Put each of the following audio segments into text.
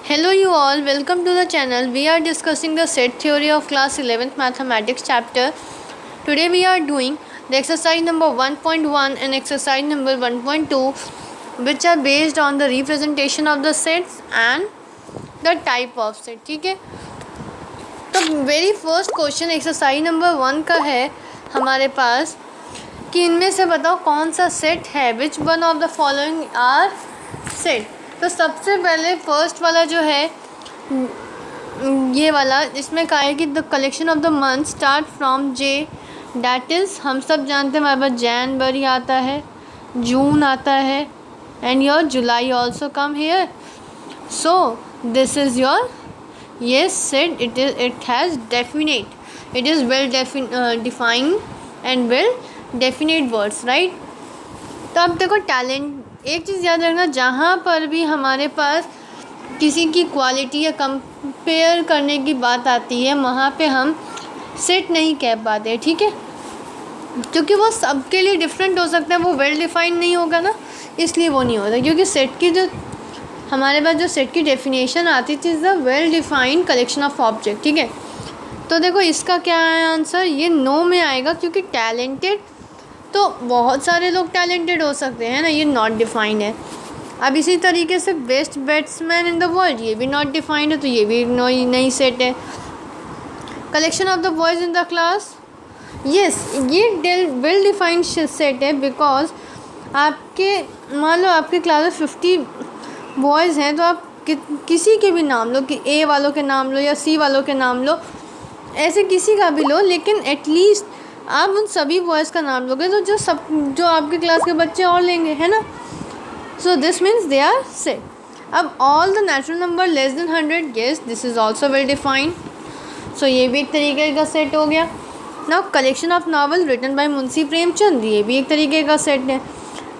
Hello you all, welcome to the channel. We are discussing the set theory of class 11th mathematics chapter. Today we are doing the exercise number 1.1 and exercise number 1.2, which are based on the representation of the sets and the type of set. ठीक है, तो very first question exercise number 1 का है हमारे पास कि इनमें से बताओ कौन सा सेट है, which one of the following are set. तो सबसे पहले फर्स्ट वाला जो है ये वाला, इसमें कहा है कि the collection of the month start from J, that is हम सब जानते हैं हमारे पास जनवरी आता है, जून आता है and your July also come here. So this is your yes said it has definite, it is well defined and well definite words, right। तो अब देखो टैलेंट, एक चीज़ याद रखना, जहाँ पर भी हमारे पास किसी की क्वालिटी या कंपेयर करने की बात आती है वहाँ पे हम सेट नहीं कह पाते, ठीक है, क्योंकि वो सबके लिए डिफरेंट हो सकता है, वो वेल डिफाइंड नहीं होगा ना, इसलिए वो नहीं होता। क्योंकि सेट की जो हमारे पास जो सेट की डेफिनेशन आती थी, is a well defined collection of object, ठीक है। तो देखो इसका क्या है आंसर, ये नो में आएगा, क्योंकि टैलेंटेड तो बहुत सारे लोग टैलेंटेड हो सकते हैं ना, ये नॉट डिफाइंड है। अब इसी तरीके से best batsman in the world, ये भी नॉट डिफाइंड है, तो ये भी नई सेट है। Collection of the boys in the class, yes ये वेल डिफाइंड सेट है, बिकॉज आपके मान लो आपके क्लास में 50 बॉयज़ हैं, तो आप किसी के भी नाम लो, कि ए वालों के नाम लो या सी वालों के नाम लो, ऐसे किसी का भी लो, लेकिन एटलीस्ट आप उन सभी बॉयज़ का नाम लोगे तो जो आपके क्लास के बच्चे और लेंगे, है ना। So this means they are set. अब all the natural number less than 100, yes this is also well defined, so ये भी एक तरीके का सेट हो गया। Now collection of novel written by Munshi Premchand, ये भी एक तरीके का सेट है।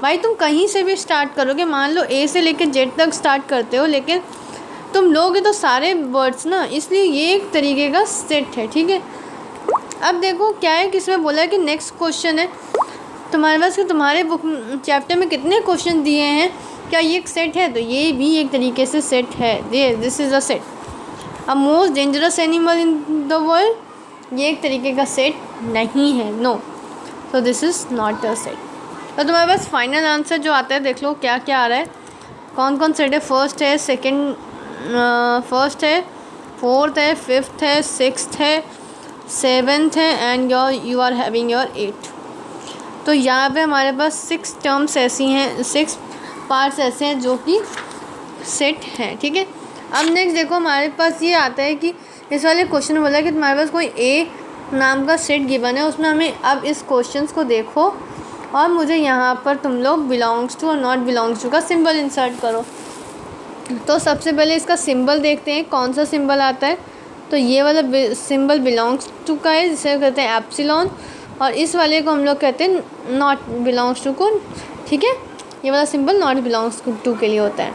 भाई तुम कहीं से भी स्टार्ट करोगे, मान लो ए से लेकर जेड तक स्टार्ट करते हो, लेकिन तुम लोगे तो सारे वर्ड्स ना, इसलिए ये एक तरीके का सेट है, ठीक है। अब देखो क्या है कि इसमें बोला है कि नेक्स्ट क्वेश्चन है तुम्हारे पास कि तुम्हारे बुक चैप्टर में कितने क्वेश्चन दिए हैं, क्या ये एक सेट है, तो ये भी एक तरीके से सेट है। This is a set. A most dangerous animal in the world, ये एक तरीके का सेट नहीं है, no, so this is not a set. तो तुम्हारे पास फाइनल आंसर जो आता है, देख लो क्या क्या आ रहा है, कौन कौन सेट है। फर्स्ट है, फर्स्ट है, फोर्थ है, फिफ्थ है, सिक्स्थ है, सेवेंथ है and you are having your 8। तो यहाँ पे हमारे पास 6 टर्म्स ऐसी हैं, 6 पार्ट्स ऐसे हैं जो कि सेट हैं, ठीक है। अब नेक्स्ट देखो हमारे पास ये आता है कि इस वाले क्वेश्चन में बोला है कि तुम्हारे पास कोई ए नाम का सेट गिवन है, उसमें हमें अब इस क्वेश्चन को देखो और मुझे यहाँ पर तुम लोग बिलोंग्स टू और नॉट बिलोंग्स टू का सिंबल इंसर्ट करो। तो सबसे पहले इसका सिंबल देखते हैं, कौन सा सिंबल आता है। तो ये वाला सिंबल बिलोंग्स टू का है, जिसे कहते हैं एप्सिलॉन, और इस वाले को हम लोग कहते हैं नॉट बिलोंग्स टू को, ठीक है। ये वाला सिंबल नॉट बिलोंग्स टू के लिए होता है।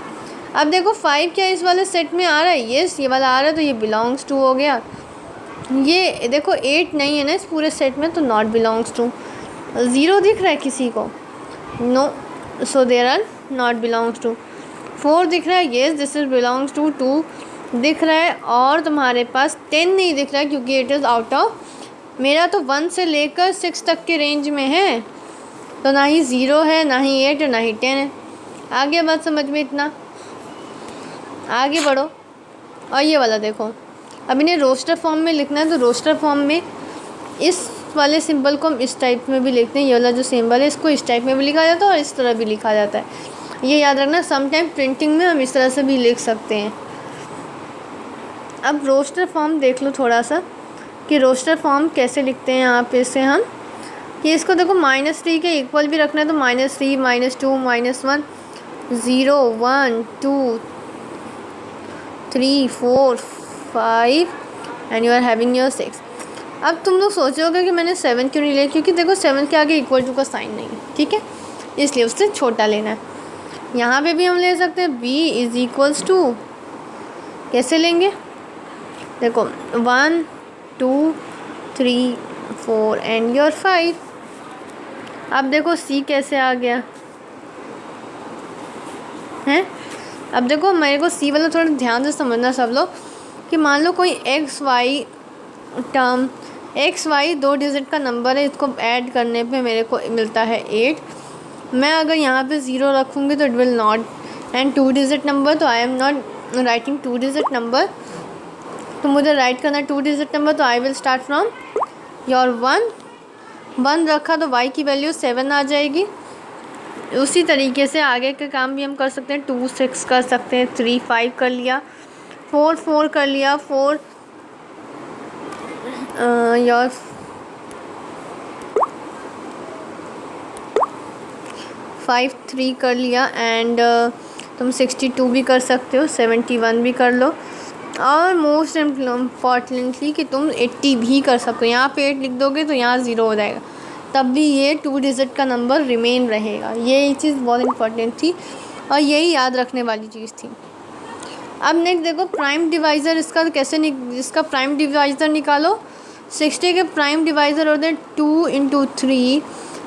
अब देखो 5 क्या इस वाले सेट में आ रहा है, यस ये वाला आ रहा है, तो ये बिलोंग्स टू हो गया। ये देखो 8 नहीं है ना इस पूरे सेट में, तो नॉट बिलोंग्स टू। 0 दिख रहा है किसी को, no, so there are not belongs to. 4 दिख रहा है, yes this is belongs to. 2 दिख रहा है, और तुम्हारे पास 10 नहीं दिख रहा है, क्योंकि इट इज़ आउट ऑफ, मेरा तो 1 से लेकर 6 तक के रेंज में है, तो ना ही 0 है, ना ही 8 है, ना ही 10 है। आगे बात समझ में, इतना आगे बढ़ो। और ये वाला देखो, अब इन्हें रोस्टर फॉर्म में लिखना है, तो रोस्टर फॉर्म में इस वाले सिंबल को हम इस टाइप में भी लिखते हैं, ये वाला जो सिंबल है इसको इस टाइप में भी लिखा जाता है और इस तरह भी लिखा जाता है। ये याद रखना, सम टाइम प्रिंटिंग में हम इस तरह से भी लिख सकते हैं। अब रोस्टर फॉर्म देख लो थोड़ा सा कि रोस्टर फॉर्म कैसे लिखते हैं यहाँ पे से हम, कि इसको देखो -3 के इक्वल भी रखना है, तो -3, -2, -1, 0, 1, 2, 3, 4, 5 and you are having your 6। अब तुम लोग सोचोगे कि मैंने 7 क्यों नहीं लिया, क्योंकि देखो 7 के आगे इक्वल टू का साइन नहीं है, ठीक है, इसलिए उससे छोटा लेना है। यहाँ पे भी हम ले सकते हैं b इज़ इक्वल्स टू, कैसे लेंगे, देखो 1, 2, 3, 4 एंड योर 5। अब देखो c कैसे आ गया है, अब देखो मेरे को सी वाला थोड़ा ध्यान से समझना सब लोग, कि मान लो कोई X Y term, X Y 2 digit का नंबर है, इसको ऐड करने पे मेरे को मिलता है 8। मैं अगर यहाँ पे 0 रखूँगी तो it will not, and 2 digit number, तो I am not writing 2 digit number, तो मुझे राइट करना है 2 डिजिट नंबर। तो I will start from your 1 रखा तो y की वैल्यू 7 आ जाएगी। उसी तरीके से आगे के काम भी हम कर सकते हैं, 2 6 कर सकते हैं, 3 5 कर लिया, 4 4 कर लिया, 4 योर 5 3 कर लिया, एंड तुम 62 भी कर सकते हो, 71 भी कर लो, और मोस्ट इम्पॉर्टेंटली कि तुम 80 भी कर सकते हो। यहाँ पे 8 लिख दोगे तो यहाँ 0 हो जाएगा, तब भी ये 2 डिजिट का नंबर रिमेन रहेगा। ये चीज़ बहुत इम्पॉर्टेंट थी और यही याद रखने वाली चीज़ थी। अब नेक्स्ट देखो प्राइम डिवाइज़र, इसका कैसे इसका प्राइम डिवाइज़र निकालो। 60 के प्राइम डिवाइज़र होते हैं 2 × 3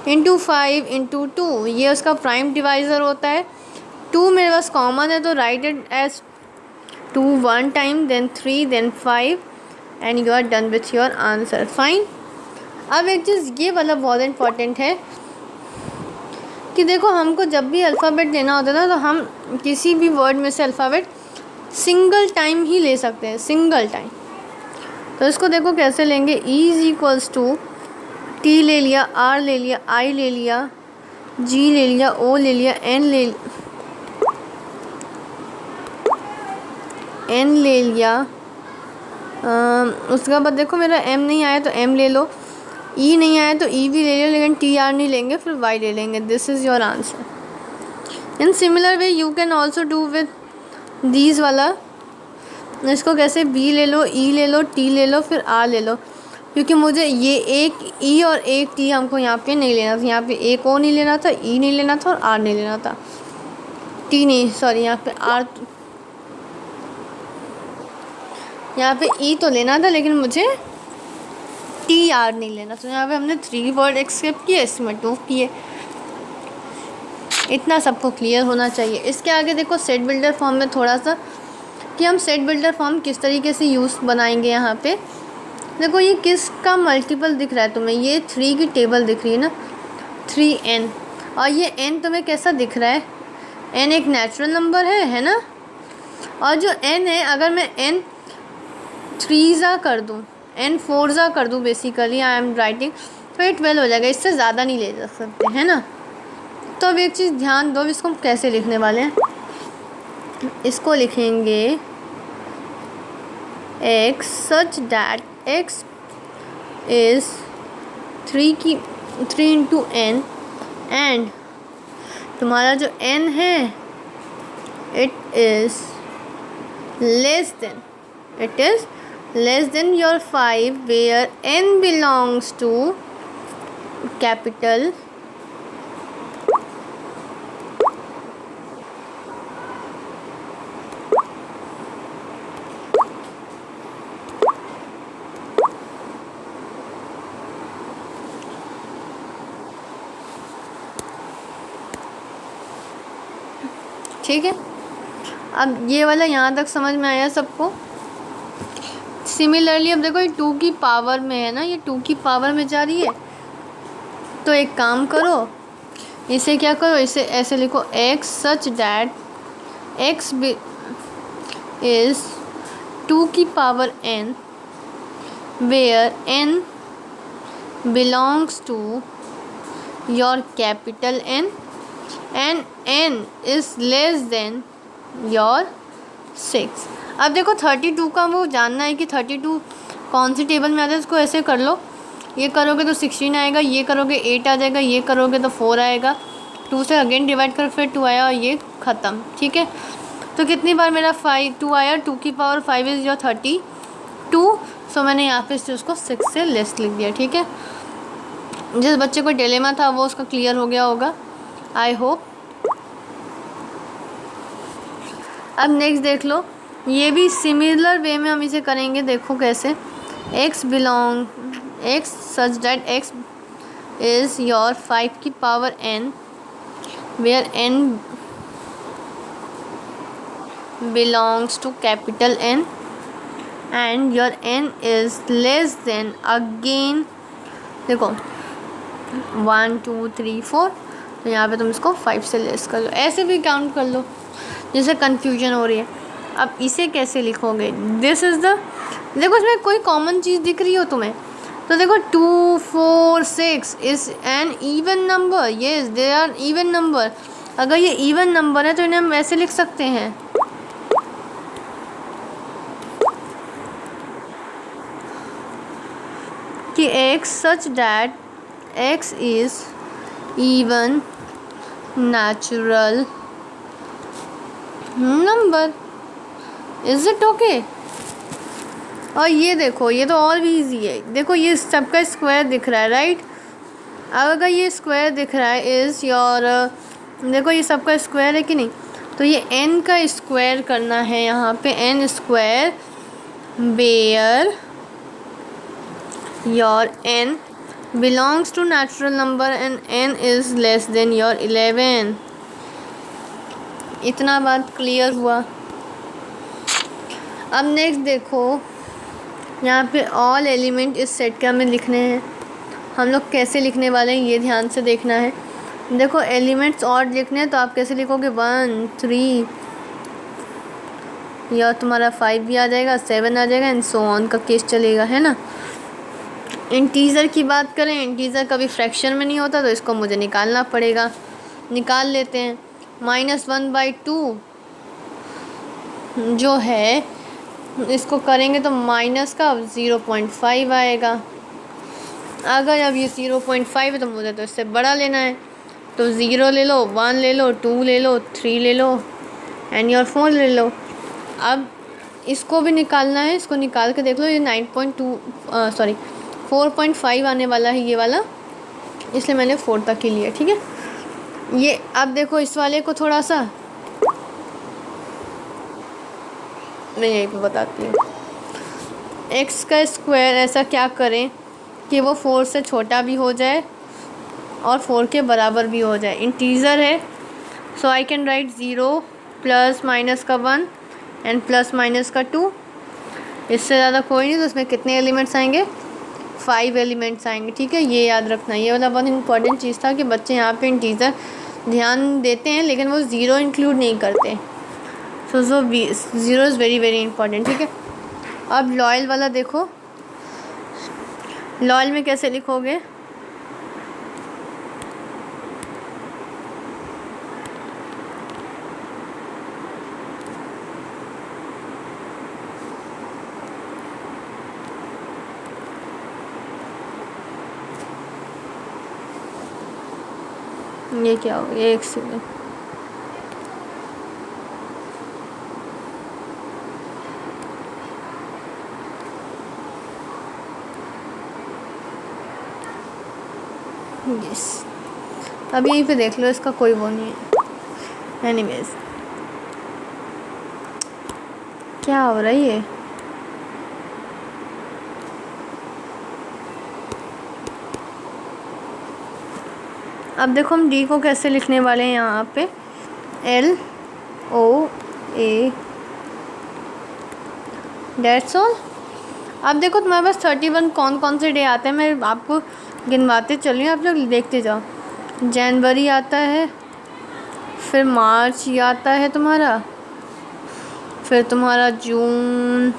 × 5 × 2, ये उसका प्राइम डिवाइज़र होता है। 2 मेरे पास कॉमन है तो write it as 2 1 time, then 3, then 5, and you are done with your answer. Fine. अब एक चीज़ ये वाला बहुत इम्पॉर्टेंट है कि देखो हमको जब भी अल्फ़ाबेट लेना होता है ना, तो हम किसी भी वर्ड में से अल्फ़ाबेट सिंगल टाइम ही ले सकते हैं, सिंगल टाइम। तो इसको देखो कैसे लेंगे। E = T ले लिया, R ले लिया, I ले लिया, G ले लिया, O ले लिया, N ले लिया। उसके बाद देखो मेरा M नहीं आया तो M ले लो, E नहीं आया तो E भी ले लो, लेकिन T R नहीं लेंगे, फिर Y ले लेंगे। This is your answer. In similar way you can also do with these वाला। इसको कैसे B ले लो, E ले लो, T ले लो, फिर R ले लो, क्योंकि मुझे ये एक E और एक T हमको यहाँ पे नहीं लेना था। यहाँ पे एक O नहीं लेना था, E नहीं लेना था और R नहीं लेना था। T नहीं, सॉरी, यहाँ पे E तो लेना था, लेकिन मुझे TR नहीं लेना। तो यहाँ पे हमने 3 वर्ड एक्सेप्ट किए, इसमें 2 किए। इतना सबको क्लियर होना चाहिए। इसके आगे देखो सेट बिल्डर फॉर्म में थोड़ा सा कि हम सेट बिल्डर फॉर्म किस तरीके से यूज़ बनाएंगे। यहाँ पे देखो ये किसका मल्टीपल दिख रहा है तुम्हें, ये 3 की टेबल दिख रही है ना, 3n, और ये n तुम्हें कैसा दिख रहा है, n एक नेचुरल नंबर है ना। और जो n है, अगर मैं n 3 कर दूँ, n 4 कर दूँ, बेसिकली आई एम राइटिंग, तो ये 12 हो जाएगा, इससे ज़्यादा नहीं ले जा सकते, है ना। तो अब एक चीज़ ध्यान दो, इसको हम कैसे लिखने वाले हैं। इसको लिखेंगे x such that x is 3 × n, and तुम्हारा जो n है it is less than your 5, where n belongs to capital ठीक है। अब ये वाला यहाँ तक समझ में आया सबको। सिमिलरली अब देखो ये 2 की पावर में है ना, ये 2 की पावर में जा रही है, तो एक काम करो, इसे क्या करो, इसे ऐसे लिखो x such that x is 2 की power n, where n belongs to your capital N, and n is less than your 6। अब देखो 32 का वो जानना है कि 32 कौन सी टेबल में आता है। इसको ऐसे कर लो, ये करोगे तो 16 आएगा, ये करोगे 8 आ जाएगा, ये करोगे तो 4 आएगा, 2 से अगेन डिवाइड कर, फिर 2 आया और ये ख़त्म। ठीक है, तो कितनी बार मेरा 2 आया, 2 की पावर 5 इज़ योर 32। सो मैंने यहाँ पे उसको 6 से लेस लिख दिया। ठीक है, जिस बच्चे को डिलेमा था वो उसका क्लियर हो गया होगा, आई होप। अब नेक्स्ट देख लो, ये भी सिमिलर वे में हम इसे करेंगे। देखो कैसे, x such that x is your 5 की power n, where n belongs to capital N and your N is less than, again देखो 1 2 3 4, तो यहाँ पे तुम इसको 5 से लेस कर लो, ऐसे भी काउंट कर लो जैसे कन्फ्यूजन हो रही है। अब इसे कैसे लिखोगे, दिस इज़ द, देखो इसमें कोई कॉमन चीज़ दिख रही हो तुम्हें, तो देखो 2 4 6 is an even number, yes they are even number. अगर ये इवन नंबर है तो इन्हें हम ऐसे लिख सकते हैं कि x such that x is even natural number, is it okay? और ये देखो, ये तो और भी इजी है, देखो ये सबका स्क्वायर दिख रहा है, राइट। अब अगर ये स्क्वायर दिख रहा है इज़ योर, देखो ये सबका स्क्वायर है कि नहीं, तो ये n का स्क्वायर करना है यहाँ पे, n square where your n belongs to natural number and n is less than your 11। इतना बात क्लियर हुआ। अब नेक्स्ट देखो, यहाँ पे ऑल एलिमेंट इस सेट के हमें लिखने हैं, हम लोग कैसे लिखने वाले हैं ये ध्यान से देखना है। देखो एलिमेंट्स और लिखने हैं तो आप कैसे लिखोगे, 1 3, या तुम्हारा 5 भी आ जाएगा, 7 आ जाएगा एंड सो ऑन का केस चलेगा, है ना। इंटीज़र की बात करें, इंटीज़र कभी फ्रैक्शन में नहीं होता तो इसको मुझे निकालना पड़ेगा, निकाल लेते हैं। -1/2 जो है इसको करेंगे तो माइनस का 0.5 आएगा। अगर अब ये 0.5 है तो मुझे तो इससे बड़ा लेना है, तो 0 ले लो, 1 ले लो, 2 ले लो, 3 ले लो एंड योर 4 ले लो। अब इसको भी निकालना है, इसको निकाल के देख लो, ये 4.5 आने वाला है ये वाला, इसलिए मैंने 4 तक ही लिया, ठीक है। ये अब देखो इस वाले को थोड़ा सा मैं यहीं पे बताती हूँ। x का स्क्वायर ऐसा क्या करें कि वो 4 से छोटा भी हो जाए और 4 के बराबर भी हो जाए। इंटीज़र है so I can write 0 plus minus का 1 एंड प्लस माइनस का 2, इससे ज़्यादा कोई नहीं। तो उसमें कितने एलिमेंट्स आएंगे, 5 एलिमेंट्स आएंगे, ठीक है। ये याद रखना, ये वाला बहुत इंपॉर्टेंट चीज़ था कि बच्चे यहाँ पे इंटीज़र ध्यान देते हैं लेकिन वो 0 इंक्लूड नहीं करते। सो 0 इज़ वेरी वेरी इंपॉर्टेंट, ठीक है। अब लॉयल वाला देखो, लॉयल में कैसे लिखोगे, ये क्या हो गया, एक सेकंड, यस। अब यहीं पे देख लो, इसका कोई वो नहीं है। एनीवेज क्या हो रहा है ये, अब देखो हम डी को कैसे लिखने वाले हैं, यहाँ पे LOA, डेट्स ऑल। अब देखो तुम्हारे पास 31 कौन कौन से डे आते हैं, मैं आपको गिनवाते चल रही हूँ, आप लोग देखते जाओ। जनवरी आता है, फिर मार्च ये आता है तुम्हारा, फिर तुम्हारा जून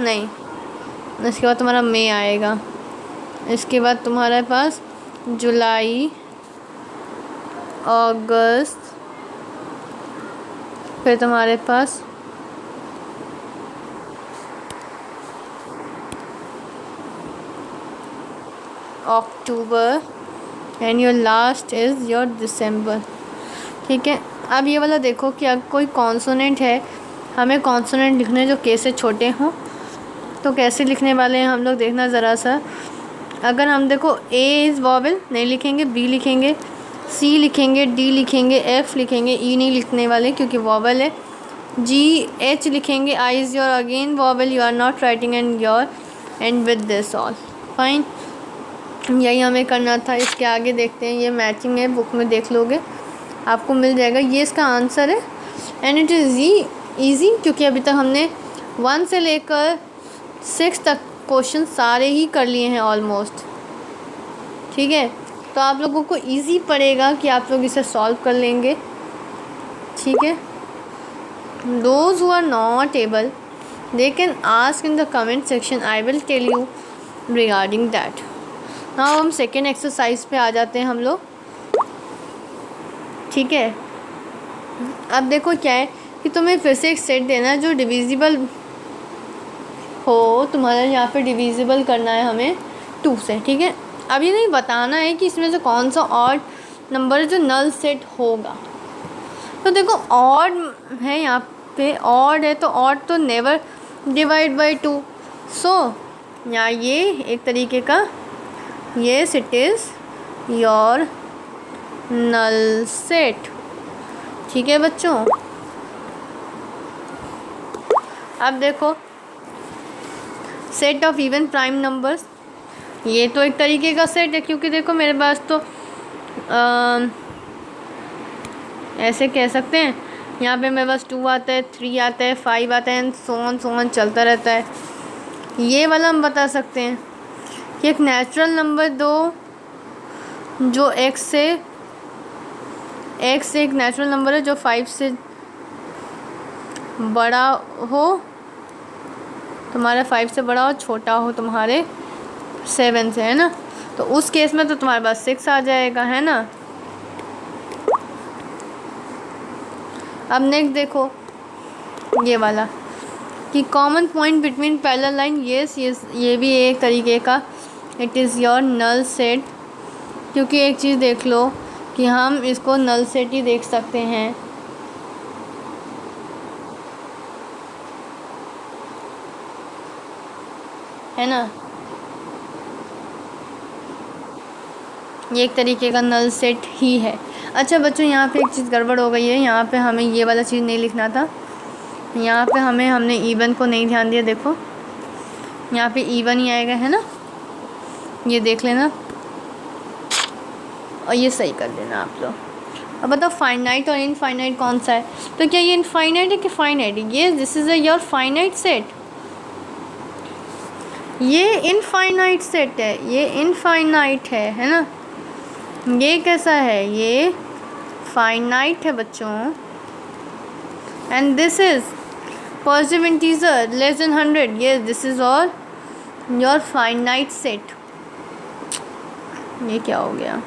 नहीं, इसके बाद तुम्हारा मई आएगा, इसके बाद तुम्हारे पास जुलाई, अगस्त, फिर तुम्हारे पास October and your last is your December, ठीक है। अब ये वाला देखो कि अगर कोई कॉन्सोनेंट है, हमें कॉन्सोनेंट लिखने जो के से छोटे हों तो कैसे लिखने वाले हैं हम लोग, देखना ज़रा सा। अगर हम देखो ए इज़ वॉवेल नहीं लिखेंगे, बी लिखेंगे, सी लिखेंगे, डी लिखेंगे, एफ लिखेंगे, ई नहीं लिखने वाले क्योंकि वॉवेल है, जी एच लिखेंगे, I is your again vowel, you are not writing and your and with this all fine. यही हमें करना था। इसके आगे देखते हैं, ये मैचिंग है, बुक में देख लोगे आपको मिल जाएगा। ये इसका आंसर है एंड इट इज़ ईजी क्योंकि अभी तक हमने 1 से लेकर 6 तक क्वेश्चन सारे ही कर लिए हैं ऑलमोस्ट। ठीक है, तो आप लोगों को इजी पड़ेगा कि आप लोग इसे सॉल्व कर लेंगे। ठीक है, those who are not able they can ask in the comment section, I will tell you regarding that. Now हम सेकेंड एक्सरसाइज पे आ जाते हैं हम लोग। ठीक है, अब देखो क्या है कि तुम्हें फिर से एक सेट देना है जो डिविजिबल हो। तुम्हारा यहाँ पे डिविजिबल करना है हमें 2 से। ठीक है, अब ये नहीं बताना है कि इसमें से कौन सा ऑड नंबर है जो नल सेट होगा। तो देखो ऑड है, यहाँ पे ऑड है तो ऑड तो नेवर डिवाइड बाय 2। सो यहाँ ये एक तरीके का yes it is your null set. ठीक है बच्चों, अब देखो set of even prime numbers, ये तो एक तरीके का सेट है क्योंकि देखो मेरे पास तो ऐसे कह सकते हैं यहाँ पे मेरे पास 2 आता है, 3 आता है, 5 आता है एंड सो ऑन चलता रहता है। ये वाला हम बता सकते हैं कि एक नेचुरल नंबर दो जो x से एक नेचुरल नंबर है जो 5 से बड़ा हो, तुम्हारा 5 से बड़ा हो, छोटा हो तुम्हारे 7 से, है ना। तो उस केस में तो तुम्हारे पास 6 आ जाएगा, है ना। अब नेक्स्ट देखो ये वाला कि common point between parallel line, ये भी एक तरीके का it is your null set. क्योंकि एक चीज़ देख लो कि हम इसको नल सेट ही देख सकते हैं, है ना। ये एक तरीके का नल सेट ही है। अच्छा बच्चों, यहाँ पे एक चीज़ गड़बड़ हो गई है। यहाँ पे हमें ये वाला चीज़ नहीं लिखना था। यहाँ पे हमने इवन को नहीं ध्यान दिया। देखो यहाँ पे इवन ही आएगा, है ना। ये देख लेना और ये सही कर देना आप लोग। अब बताओ फाइनाइट और इनफाइनाइट कौन सा है। तो क्या ये इनफाइनाइट है कि फाइनाइट है? ये this is your finite set. ये इनफाइनाइट सेट है, ये इनफाइनाइट है ना। ये कैसा है? ये फाइनाइट है बच्चों। And this is positive integer less than 100। ये this is all your finite set. ये क्या हो गया?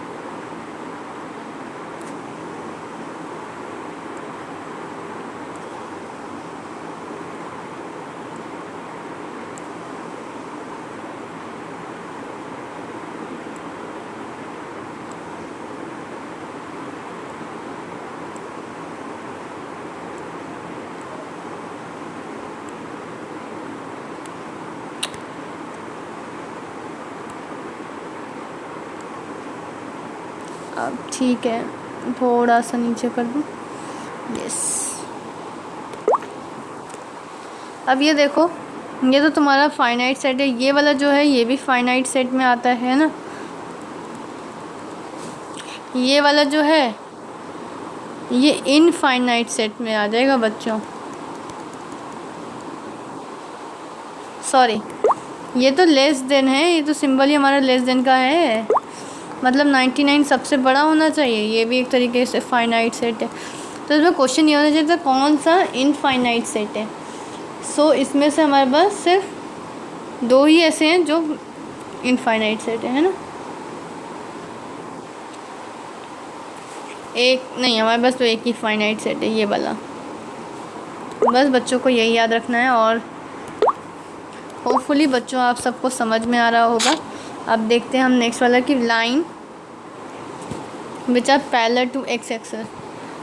अब ठीक है, थोड़ा सा नीचे कर दूँ। यस, अब ये देखो, ये तो तुम्हारा फाइनाइट सेट है। ये वाला जो है ये भी फाइनाइट सेट में आता है ना। ये वाला जो है ये इनफाइनाइट सेट में आ जाएगा बच्चों। सॉरी, ये तो लेस देन है। ये तो सिंबल ही हमारा लेस देन का है, मतलब 99 सबसे बड़ा होना चाहिए। ये भी एक तरीके से फाइनाइट सेट है। तो इसमें क्वेश्चन ये होना चाहिए था कौन सा इनफाइनाइट सेट है। सो इसमें से हमारे पास सिर्फ 2 ही ऐसे हैं जो इनफाइनाइट सेट है ना। एक नहीं, हमारे पास तो एक ही फाइनाइट सेट है, ये वाला। बस बच्चों को यही याद रखना है और होपफुली बच्चों आप सबको समझ में आ रहा होगा। अब देखते हैं हम नेक्स्ट वाला कि line which are parallel to X axis.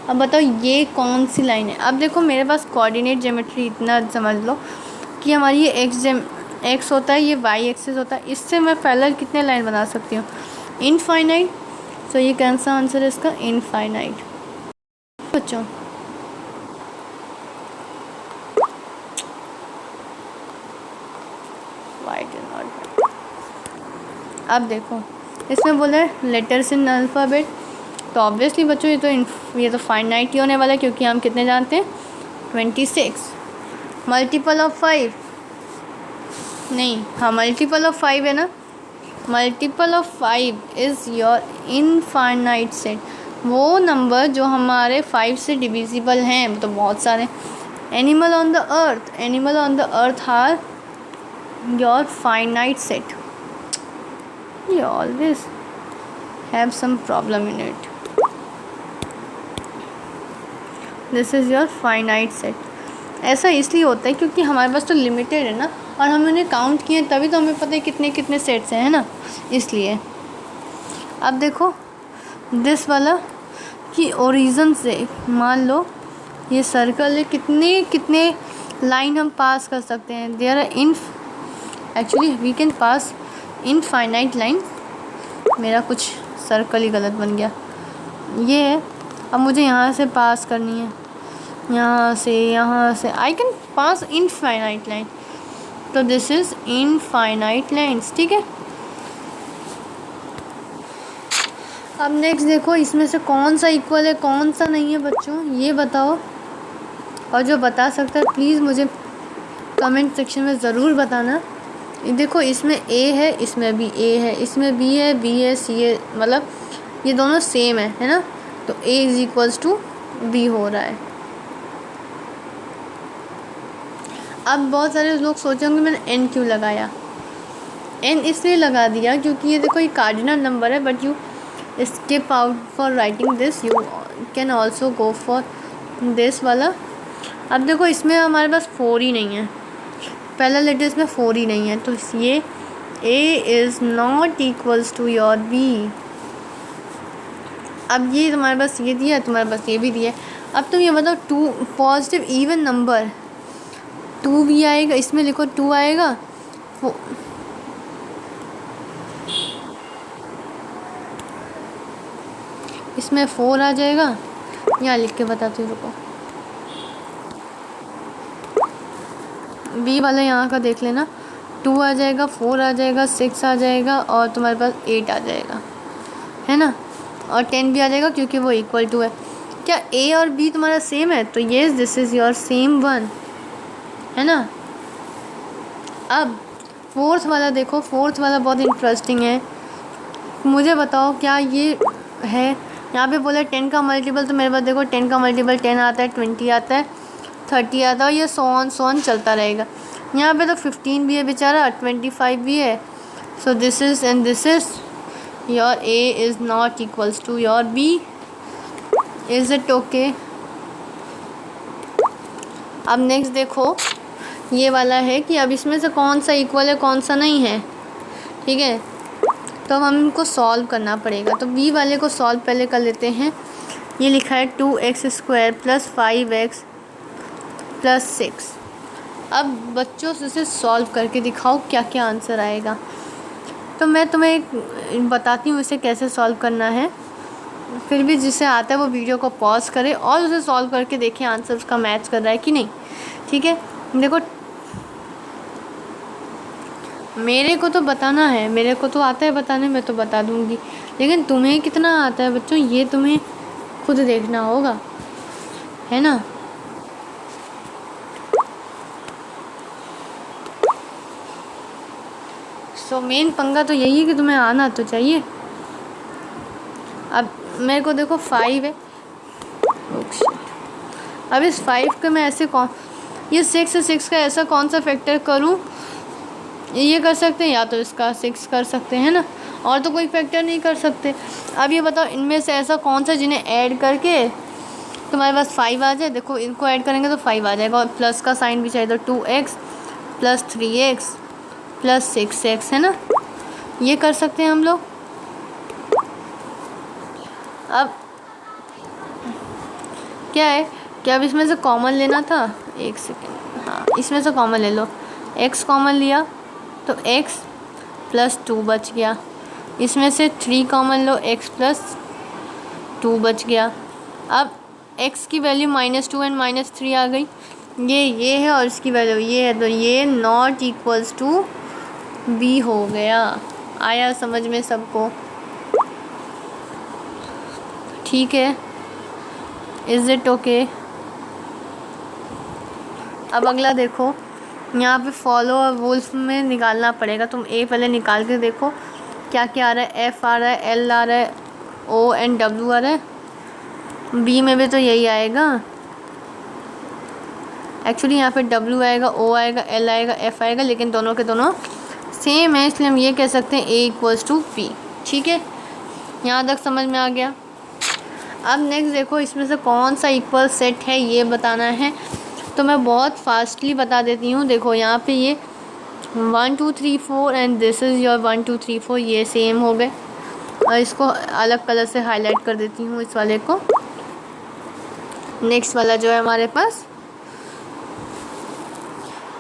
अब बताओ ये कौन सी लाइन है। अब देखो मेरे पास कोऑर्डिनेट ज्योमेट्री इतना समझ लो कि हमारी ये एक्स होता है, ये वाई एक्सिस होता है। इससे मैं पैरेलल कितने लाइन बना सकती हूँ? इनफाइनाइट। सो ये कौन सा आंसर है इसका? इनफाइनाइट बच्चों। अब देखो इसमें बोला है लेटर्स इन अल्फ़ाबेट, तो ऑब्वियसली बच्चों ये तो ये तो फाइनाइट ही होने वाला है क्योंकि हम कितने जानते हैं 26। मल्टीपल ऑफ 5 नहीं, हाँ मल्टीपल ऑफ 5 है ना, multiple of 5 is your infinite set, वो नंबर जो हमारे 5 से डिविजिबल हैं, तो बहुत सारे। Animal on the earth are your finite set, you always have some problem in it. This is your finite set. ऐसा इसलिए होता है क्योंकि हमारे पास तो लिमिटेड है ना, और हम उन्हें काउंट किए तभी तो हमें पता है कितने कितने सेट्स हैं, है ना, इसलिए। अब देखो दिस वाला कि ओरिजिन से मान लो ये सर्कल है, कितने कितने लाइन हम पास कर सकते हैं। There are actually we can pass infinite line. मेरा कुछ सर्कल ही गलत बन गया, ये है। अब मुझे यहाँ से पास करनी है, यहाँ से I can pass infinite line, तो दिस इज़ इनफाइनाइट लाइन्स, ठीक है। अब नेक्स्ट देखो इसमें से कौन सा इक्वल है कौन सा नहीं है बच्चों, ये बताओ। और जो बता सकता है प्लीज़ मुझे कमेंट सेक्शन में ज़रूर बताना। देखो इसमें A है, इसमें भी A है, इसमें B है, B है, C है, मतलब ये दोनों सेम है ना, तो A is equals to B हो रहा है। अब बहुत सारे लोग सोचेंगे मैंने N क्यों लगाया। N इसलिए लगा दिया क्योंकि ये देखो ये कार्डिनल नंबर है, but you skip out for writing this, you can also go for this वाला। अब देखो इसमें हमारे पास 4 ही नहीं है, पहला लेटर इसमें 4 ही नहीं है, तो ये A is not equals to your B। अब ये तुम्हारे पास ये दिया, तुम्हारे पास ये भी दिया। अब तुम ये बताओ 2 पॉजिटिव इवन नंबर 2 भी आएगा, इसमें लिखो 2 आएगा, इसमें 4 आ जाएगा। यहाँ लिख के बताती हूँ, रुको। बी वाला यहाँ का देख लेना, 2 आ जाएगा, 4 आ जाएगा, 6 आ जाएगा, और तुम्हारे पास 8 आ जाएगा, है ना, और 10 भी आ जाएगा क्योंकि वो इक्वल टू है। क्या A और B तुम्हारा सेम है? तो yes this is your same one, है ना। अब फोर्थ वाला देखो, फोर्थ वाला बहुत इंटरेस्टिंग है। मुझे बताओ क्या ये है, यहाँ पे बोला 10 का मल्टीपल, तो मेरे पास देखो 10 का मल्टीपल 10 आता है, 20 आता है, 30 आता है, और ये सोन चलता रहेगा। यहाँ पे तो 15 भी है बेचारा, 25 भी है। So this is and this is your A is not equals to your B। Is it okay? अब नेक्स्ट देखो ये वाला है कि अब इसमें से कौन सा इक्वल है कौन सा नहीं है, ठीक है। तो अब हम इनको सॉल्व करना पड़ेगा। तो B वाले को सॉल्व पहले कर लेते हैं। ये लिखा है 2x² + 5x + 6। अब बच्चों से इसे सॉल्व करके दिखाओ क्या क्या आंसर आएगा। तो मैं तुम्हें एक बताती हूँ इसे कैसे सॉल्व करना है, फिर भी जिसे आता है वो वीडियो को पॉज करे और उसे सॉल्व करके देखें आंसर उसका मैच कर रहा है कि नहीं, ठीक है। देखो मेरे को तो बताना है, मेरे को तो आता है बताने, मैं तो बता दूँगी, लेकिन तुम्हें कितना आता है बच्चों ये तुम्हें खुद देखना होगा, है ना। सो मेन पंगा तो यही है कि तुम्हें आना तो चाहिए। अब मेरे को देखो 5 है, अब इस 5 का मैं ऐसे ये 6 का ऐसा कौन सा फैक्टर करूं, ये कर सकते हैं या तो इसका 6 कर सकते हैं ना, और तो कोई फैक्टर नहीं कर सकते। अब ये बताओ इनमें से ऐसा कौन सा जिन्हें ऐड करके तुम्हारे पास 5 आ जाए। देखो इनको ऐड करेंगे तो 5 आ जाएगा, और प्लस का साइन भी चाहिए, तो 2x + 3x + 6x, है ना, ये कर सकते हैं हम लोग। अब क्या है कि अब इसमें से कॉमन लेना था, एक सेकेंड, हाँ इसमें से कॉमन ले लो। x कॉमन लिया तो x + 2 बच गया, इसमें से 3 कॉमन लो, x + 2 बच गया। अब x की वैल्यू -2 एंड -3 आ गई, ये है और इसकी वैल्यू ये है, तो ये नॉट इक्वल्स टू B हो गया। आया समझ में सबको? ठीक है, इज़ इट ओके? अब अगला देखो, यहाँ पे फॉलो और वुल्फ में निकालना पड़ेगा। तुम ए पहले निकाल के देखो क्या क्या आ रहा है। एफ आ रहा है, एल आ रहा है, ओ एंड डब्ल्यू आ रहा है। बी में भी तो यही आएगा। एक्चुअली यहाँ पे डब्ल्यू आएगा, ओ आएगा, एल आएगा, एफ आएगा, लेकिन दोनों के दोनों सेम है, इसलिए हम ये कह सकते हैं ए इक्वल्स टू पी। ठीक है, यहाँ तक समझ में आ गया। अब नेक्स्ट देखो, इसमें से कौन सा इक्वल सेट है ये बताना है। तो मैं बहुत फास्टली बता देती हूँ। देखो यहाँ पे ये 1 2 3 4 एंड दिस इज़ योर 1 2 3 4, ये सेम हो गए। और इसको अलग कलर से हाईलाइट कर देती हूँ इस वाले को। नेक्स्ट वाला जो है हमारे पास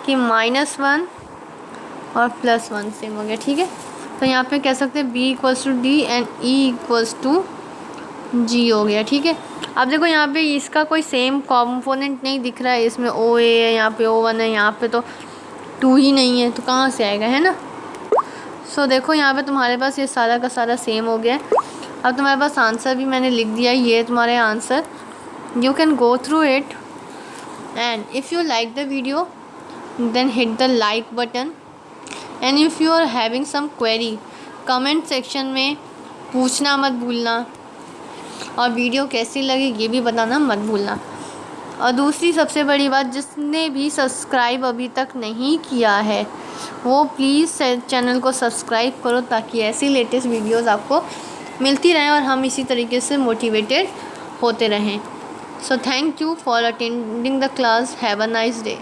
कि -1 और +1 सेम हो गया। ठीक है, तो यहाँ पे कह सकते हैं B equals to D and E equals to G हो गया। ठीक है, अब देखो यहाँ पे इसका कोई सेम कंपोनेंट नहीं दिख रहा है। इसमें OA है, यहाँ पे O1 है, यहाँ पे तो 2 ही नहीं है, तो कहाँ से आएगा, है ना। सो देखो यहाँ पे तुम्हारे पास ये सारा का सारा सेम हो गया है। अब तुम्हारे पास आंसर भी मैंने लिख दिया है, ये तुम्हारे answer. You can go through it and if you like the video then hit the like button and if you are having some query comment section में पूछना मत भूलना, और वीडियो कैसी लगी ये भी बताना मत भूलना। और दूसरी सबसे बड़ी बात, जिसने भी सब्सक्राइब अभी तक नहीं किया है वो प्लीज़ चैनल को सब्सक्राइब करो, ताकि ऐसी लेटेस्ट वीडियोस आपको मिलती रहें और हम इसी तरीके से मोटिवेटेड होते रहें। So thank you for attending the class. Have a nice day.